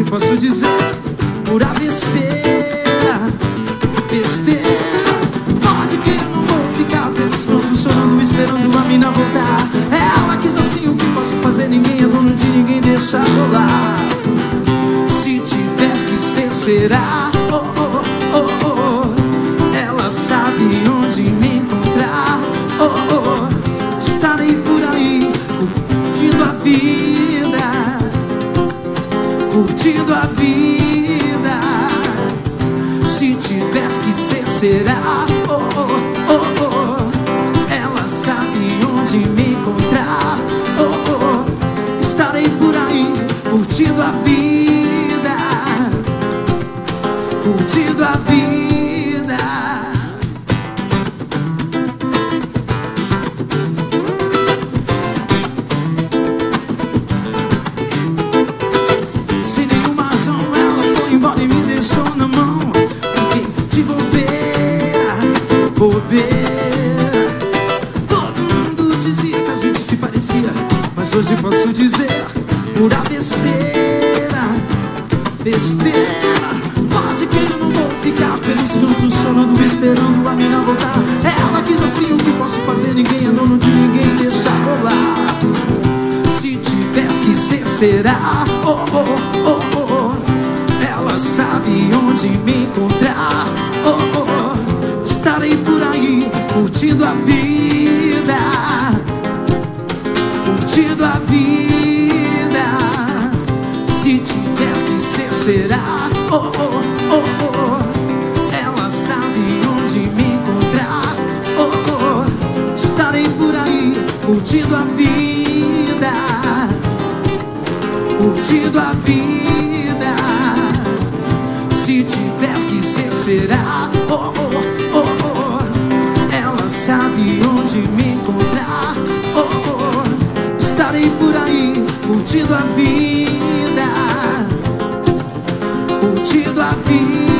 posso dizer, pura besteira, besteira. Pode que eu não vou ficar pelos cantos chorando, esperando a mina voltar. Ela quis assim, o que posso fazer? Ninguém é dono de ninguém, deixa rolar. Se tiver que ser, será. Oh, oh, oh, oh. Ela sabe onde me encontrar. Oh, oh. Estarei por aí, curtindo a vida, curtindo a vida. Se tiver que ser, será. Oh, oh, oh, oh. Ela sabe onde me encontrar. Oh, oh. Estarei por aí, curtindo a vida, curtindo a vida. Sem nenhuma razão ela foi embora e me deixou na mão. Fiquei de bobeira, bobeira. Todo mundo dizia que a gente se parecia, mas hoje posso dizer, pura besteira, besteira. Pode que eu não vou ficar pelos cantos chorando, esperando a mina voltar. Ela quis assim, o que posso fazer? Ninguém é dono de ninguém, deixa rolar. Se tiver que ser, será. Oh, oh, oh, oh. Ela sabe onde me encontrar. Oh, oh. Estarei por aí, curtindo a vida, curtindo a vida. Se tiver que ser, será. Oh, oh, oh, oh. Ela sabe onde me encontrar. Oh, oh. Estarei por aí, curtindo a vida, curtindo a vida. Se tiver que ser, será. Oh, oh, oh, oh. Ela sabe onde me encontrar. Oh, oh. Estarei por aí, curtindo a vida, curtindo a vida.